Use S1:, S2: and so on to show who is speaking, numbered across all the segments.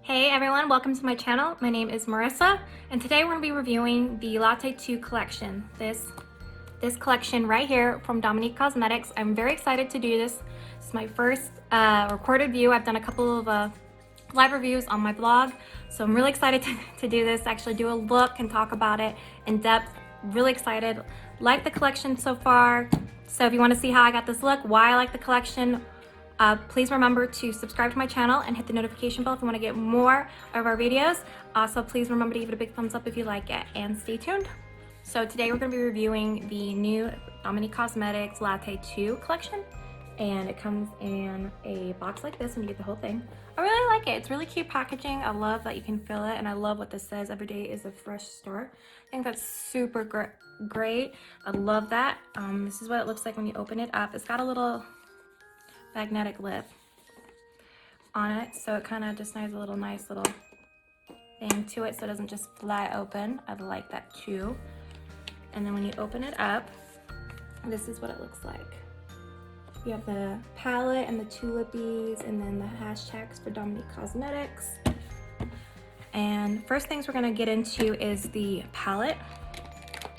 S1: Hey everyone, welcome to my channel. My name is Marissa, and today we're going to be reviewing the Latte 2 collection. This collection right here from Dominique Cosmetics. I'm very excited to do this. This is my first recorded view. I've done a couple of live reviews on my blog, so I'm really excited to do this, actually do a look and talk about it in depth. Really excited. Like the collection so far. So if you want to see how I got this look, why I like the collection, please remember to subscribe to my channel and hit the notification bell if you want to get more of our videos. Also, please remember to give it a big thumbs up if you like it, and stay tuned. So today we're going to be reviewing the new Dominique Cosmetics Latte 2 collection, and it comes in a box like this and you get the whole thing. I really like it. It's really cute packaging. I love that you can fill it, and I love what this says, every day is a fresh start. I think that's super great. I love that. This is what it looks like when you open it up. It's got a little magnetic lid on it, so it kind of just has a little nice little thing to it so it doesn't just fly open. I like that too. And then when you open it up, this is what it looks like. You have the palette and the tulipies, and then the hashtags for Dominique Cosmetics. And first things we're going to get into is the palette,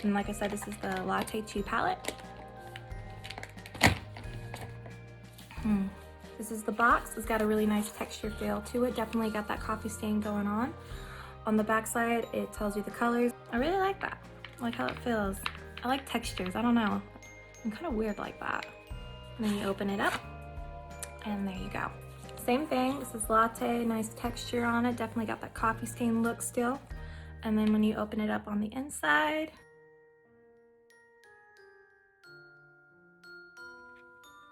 S1: and like I said, this is the Latte 2 palette. This is the box. It's got a really nice texture feel to it. Definitely got that coffee stain going on. On the back side, it tells you the colors. I really like that. I like how it feels. I like textures. I don't know. I'm kind of weird like that. And then you open it up, and there you go. Same thing. This is latte. Nice texture on it. Definitely got that coffee stain look still. And then when you open it up on the inside,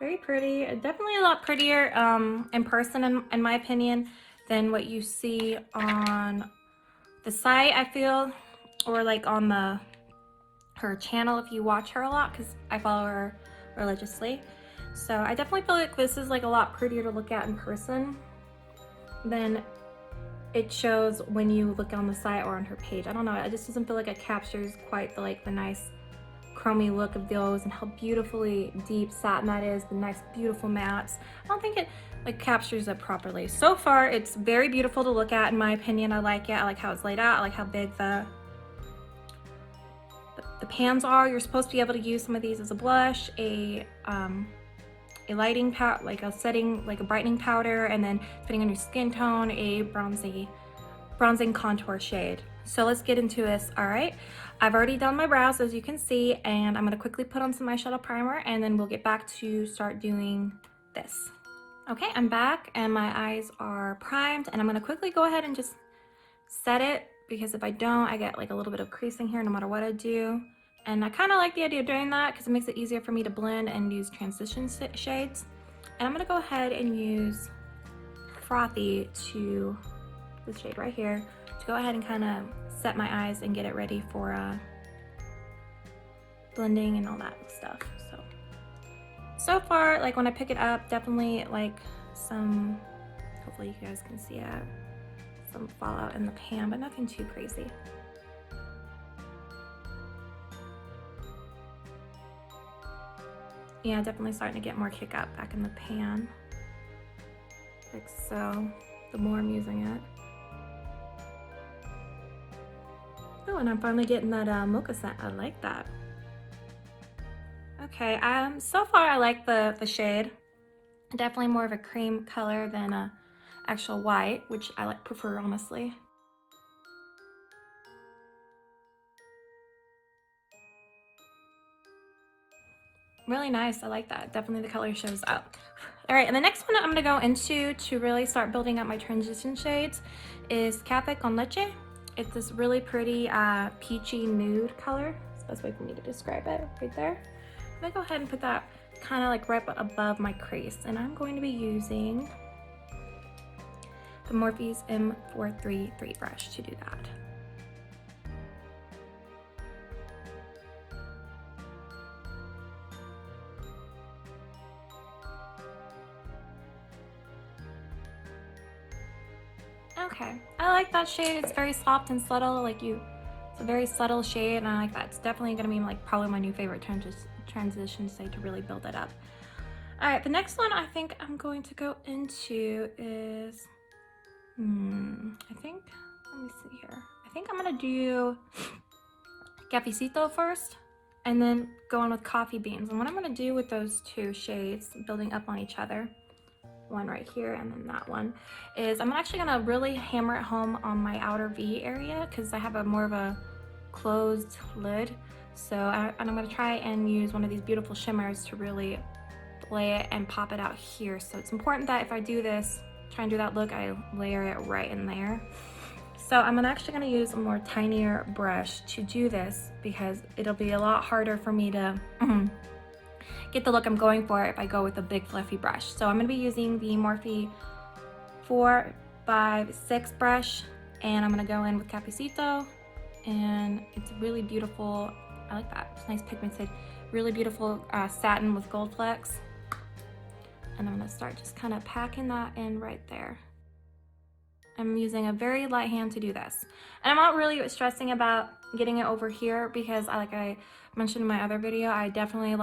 S1: very pretty. Definitely a lot prettier in person, in my opinion, than what you see on the site, I feel, or like on her channel if you watch her a lot, because I follow her religiously. So I definitely feel like this is like a lot prettier to look at in person than it shows when you look on the site or on her page. I don't know, it just doesn't feel like it captures quite the nice chromy look of those, and how beautifully deep satin that is, the nice beautiful mattes. I don't think it like captures it properly. So far it's very beautiful to look at in my opinion. I like it. I like how it's laid out. I like how big the pans are. You're supposed to be able to use some of these as a blush, a lighting powder, like a setting, like a brightening powder, and then depending on your skin tone, a bronzing contour shade. So let's get into this. All right, I've already done my brows, as you can see, and I'm going to quickly put on some eyeshadow primer, and then we'll get back to start doing this. Okay, I'm back, and my eyes are primed, and I'm going to quickly go ahead and just set it, because if I don't, I get like a little bit of creasing here no matter what I do. And I kind of like the idea of doing that because it makes it easier for me to blend and use transition shades. And I'm going to go ahead and use Frothy to this shade right here to go ahead and kind of set my eyes and get it ready for blending and all that stuff. So far, like when I pick it up, definitely like some, hopefully you guys can see it, some fallout in the pan, but nothing too crazy. Yeah, definitely starting to get more kick up back in the pan, like so, the more I'm using it. Oh, and I'm finally getting that mocha scent. I like that. Okay, so far I like the shade. Definitely more of a cream color than a actual white, which I prefer, honestly. Really nice. I like that. Definitely the color shows up. All right, and the next one I'm going to go into to really start building up my transition shades is Cafe con Leche. It's this really pretty peachy nude color. It's the best way for me to describe it right there. I'm going to go ahead and put that kind of like right above my crease, and I'm going to be using the Morphe's M433 brush to do that. Okay, I like that shade. It's very soft and subtle, it's a very subtle shade, and I like that. It's definitely gonna be like probably my new favorite transition shade to really build it up. All right, the next one I think I'm going to go into is I think, let me see here. I think I'm gonna do Cafecito first and then go on with coffee beans. And what I'm gonna do with those two shades building up on each other, one right here and then that one, is I'm actually gonna really hammer it home on my outer V area because I have a more of a closed lid. So I'm gonna try and use one of these beautiful shimmers to really lay it and pop it out here. So it's important that if I do this, try and do that look, I layer it right in there. So I'm actually gonna use a more tinier brush to do this because it'll be a lot harder for me to get the look I'm going for if I go with a big fluffy brush. So I'm gonna be using the Morphe 456 brush, and I'm gonna go in with Cafecito, and it's really beautiful. I like that, it's nice pigmented, really beautiful satin with gold flecks. And I'm gonna start just kind of packing that in right there. I'm using a very light hand to do this. And I'm not really stressing about getting it over here because like I mentioned in my other video, I definitely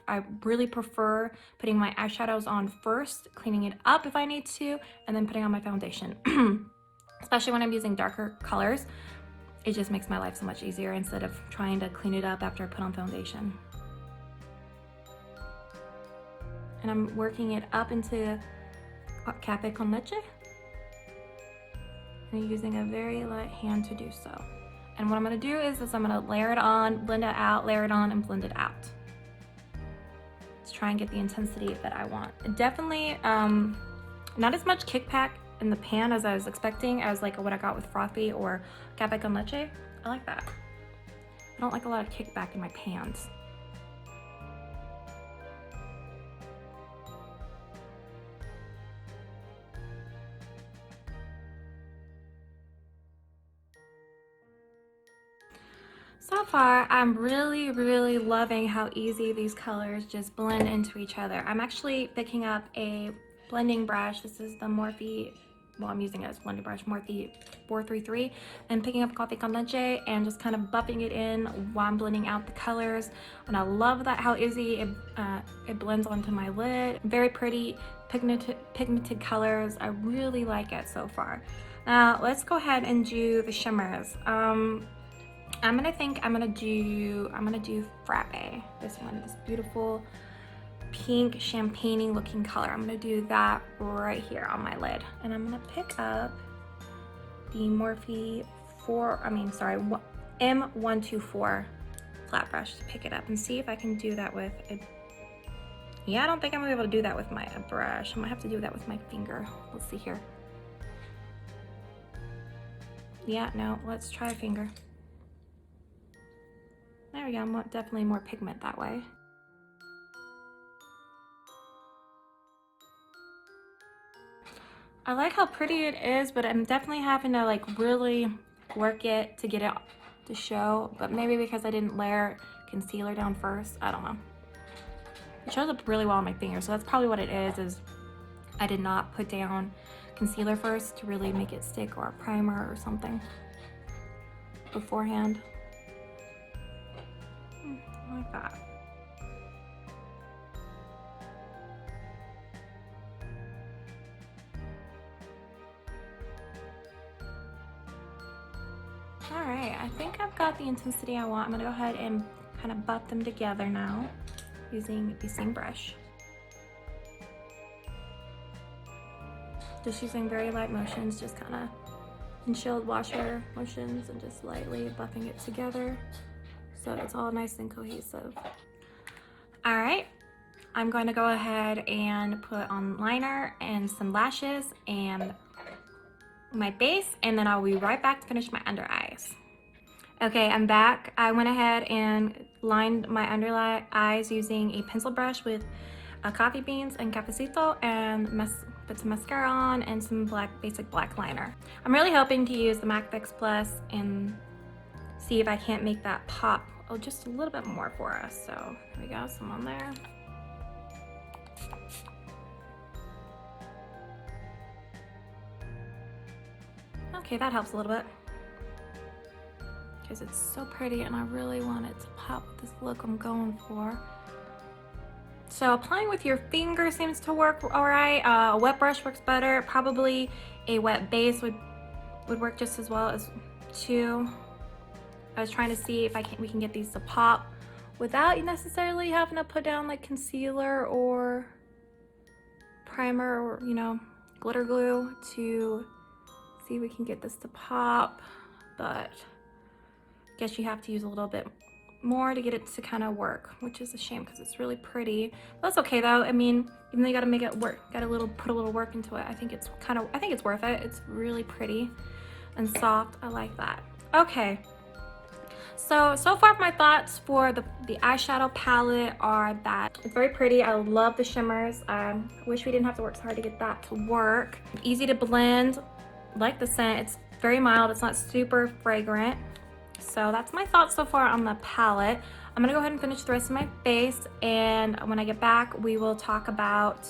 S1: I really prefer putting my eyeshadows on first, cleaning it up if I need to, and then putting on my foundation. Especially when I'm using darker colors, it just makes my life so much easier instead of trying to clean it up after I put on foundation. And I'm working it up into Café con Leche. And using a very light hand to do so. And what I'm gonna do is I'm gonna layer it on, blend it out, layer it on, and blend it out. Let's try and get the intensity that I want. Definitely not as much kickback in the pan as I was expecting as like what I got with Frothy or Café con Leche. I like that. I don't like a lot of kickback in my pans. So far, I'm really loving how easy these colors just blend into each other. I'm actually picking up a blending brush. This is the Morphe, well, I'm using it as a blending brush, Morphe 433, and picking up Café con Leche and just kind of buffing it in while I'm blending out the colors. And I love that how easy it blends onto my lid. Very pretty pigmented colors. I really like it so far. Now let's go ahead and do the shimmers. I'm gonna do Frappe. This one, this beautiful pink champagne-y looking color. I'm gonna do that right here on my lid. And I'm gonna pick up the Morphe M124 flat brush to pick it up and see if I can do that with I don't think I'm gonna be able to do that with my brush. I'm gonna have to do that with my finger. Let's see here. Yeah, no, let's try a finger. There we go, I'm definitely more pigment that way. I like how pretty it is, but I'm definitely having to like really work it to get it to show, but maybe because I didn't layer concealer down first, I don't know. It shows up really well on my finger, so that's probably what it is I did not put down concealer first to really make it stick, or a primer or something beforehand. Like that. All right, I think I've got the intensity I want. I'm gonna go ahead and kind of buff them together now using the same brush. Just using very light motions, just kind of concealed washer motions and just lightly buffing it together so it's all nice and cohesive. All right, I'm going to go ahead and put on liner and some lashes and my base, and then I'll be right back to finish my under eyes. Okay, I'm back. I went ahead and lined my under eyes using a pencil brush with coffee beans and Cafecito, and put some mascara on and some basic black liner. I'm really hoping to use the MAC Fix Plus and see if I can't make that pop just a little bit more for us. So here we go, some on there. Okay, that helps a little bit because it's so pretty and I really want it to pop with this look I'm going for. So applying with your finger seems to work all right. A wet brush works better. Probably a wet base would work just as well as too. I was trying to see if we can get these to pop without necessarily having to put down like concealer or primer or, you know, glitter glue to see if we can get this to pop. But I guess you have to use a little bit more to get it to kind of work, which is a shame because it's really pretty. But that's okay though. I mean, even though you gotta make it work, put a little work into it. I think it's worth it. It's really pretty and soft. I like that. Okay. So far my thoughts for the eyeshadow palette are that it's very pretty. I love the shimmers. I wish we didn't have to work so hard to get that to work. Easy to blend. Like the scent. It's very mild. It's not super fragrant. So that's my thoughts so far on the palette. I'm gonna go ahead and finish the rest of my face, and when I get back we will talk about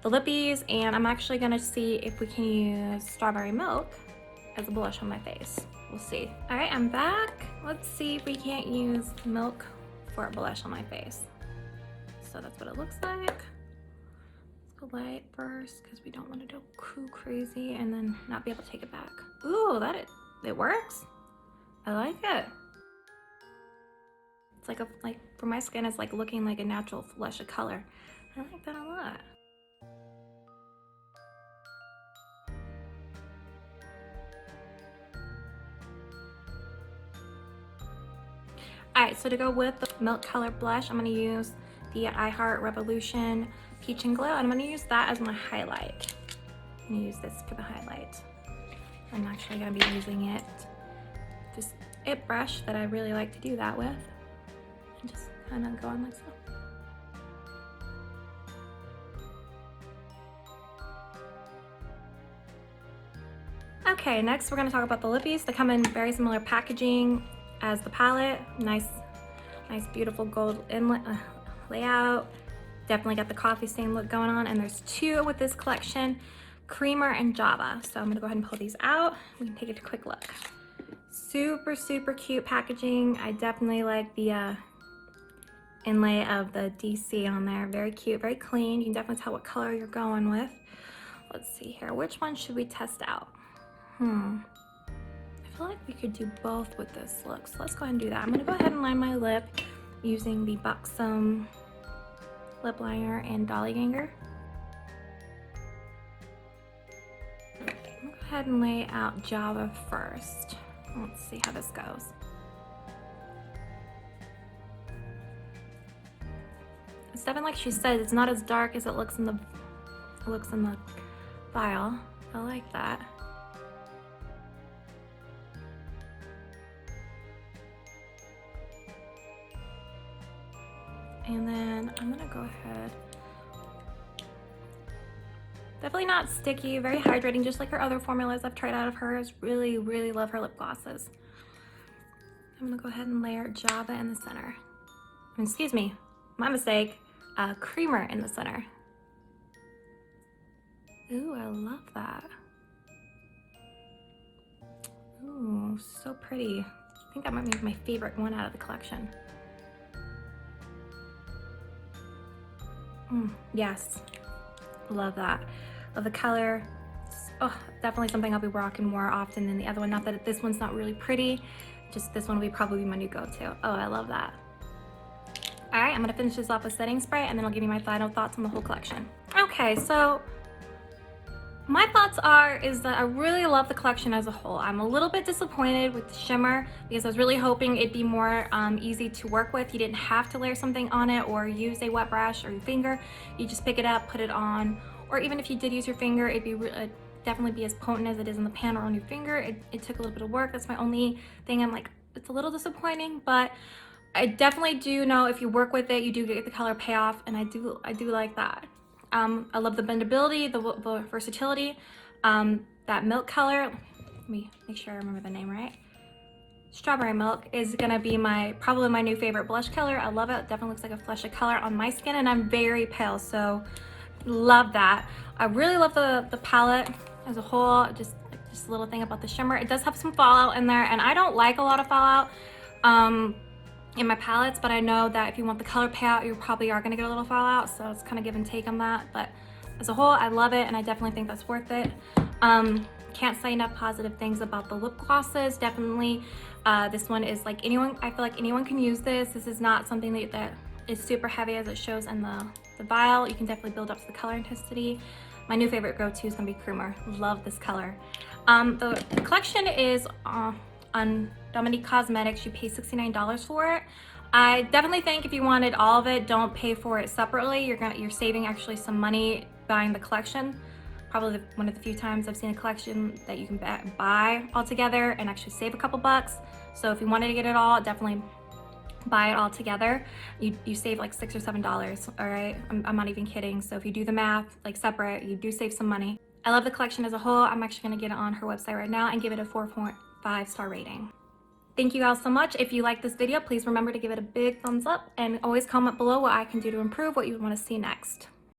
S1: the lippies, and I'm actually gonna see if we can use strawberry milk as a blush on my face. We'll see. All right, I'm back. Let's see if we can't use milk for a blush on my face. So that's what it looks like. Let's go light first because we don't want to go too crazy and then not be able to take it back. Ooh, it works. I like it. It's like for my skin, it's like looking like a natural flush of color. I like that a lot. Alright, so to go with the milk color blush, I'm going to use the I Heart Revolution Peach and Glow, and I'm going to use that as my highlight. I'm going to use this for the highlight. I'm actually going to be using it, this it brush that I really like to do that with, and just kind of go on like so. Okay, next we're going to talk about the lippies. They come in very similar packaging as the palette. Nice beautiful gold inlet layout. Definitely got the coffee stain look going on, and there's two with this collection, Creamer and Java. So I'm gonna go ahead and pull these out. We can take a quick look. Super cute packaging. I definitely like the inlay of the DC on there. Very cute, very clean. You can definitely tell what color you're going with. Let's see here, which one should we test out? I feel like we could do both with this look, so let's go ahead and do that. I'm gonna go ahead and line my lip using the Buxom lip liner and Dolly Ganger. I'm gonna go ahead and lay out Java first. Let's see how this goes. It's definitely, like she said, it's not as dark as it looks in the vial. I like that. And then I'm gonna go ahead. Definitely not sticky, very hydrating, just like her other formulas I've tried out of hers. Really love her lip glosses. I'm gonna go ahead and layer Java in the center. Excuse me, my mistake. Creamer in the center. Ooh, I love that. Ooh, so pretty. I think that might be my favorite one out of the collection. Yes, love that. Love the color. Oh, definitely something I'll be rocking more often than the other one. Not that this one's not really pretty, just this one will probably be my new go-to. Oh, I love that. All right, I'm gonna finish this off with setting spray, and then I'll give you my final thoughts on the whole collection. Okay, so my thoughts is that I really love the collection as a whole. I'm a little bit disappointed with the shimmer because I was really hoping it'd be more easy to work with. You didn't have to layer something on it or use a wet brush or your finger. You just pick it up, put it on, or even if you did use your finger, it'd definitely be as potent as it is in the pan or on your finger. It took a little bit of work. That's my only thing. I'm like, it's a little disappointing, but I definitely do know if you work with it, you do get the color payoff, and I do like that. I love the bendability, the versatility. That milk color, let me make sure I remember the name right. Strawberry milk is gonna be probably my new favorite blush color. I love it. It definitely looks like a flush of color on my skin, and I'm very pale, so love that. I really love the palette as a whole. Just a little thing about the shimmer. It does have some fallout in there, and I don't like a lot of fallout. in my palettes, but I know that if you want the color payout, you probably are gonna get a little fallout, so it's kind of give and take on that. But as a whole, I love it, and I definitely think that's worth it. Can't say enough positive things about the lip glosses. Definitely, this one is like anyone, I feel like anyone can use this. This is not something that is super heavy as it shows in the vial. You can definitely build up to the color intensity. My new favorite go-to is gonna be Creamer. Love this color. The collection is on Dominique Cosmetics. You pay $69 for it. I definitely think if you wanted all of it, don't pay for it separately. You're saving actually some money buying the collection. Probably one of the few times I've seen a collection that you can buy all together and actually save a couple bucks. So if you wanted to get it all, definitely buy it all together. You save like $6 or $7. All right, I'm not even kidding. So if you do the math, like separate, you do save some money. I love the collection as a whole. I'm actually gonna get it on her website right now and give it a 4.5 star rating. Thank you guys so much. If you like this video, please remember to give it a big thumbs up and always comment below what I can do to improve, what you want to see next.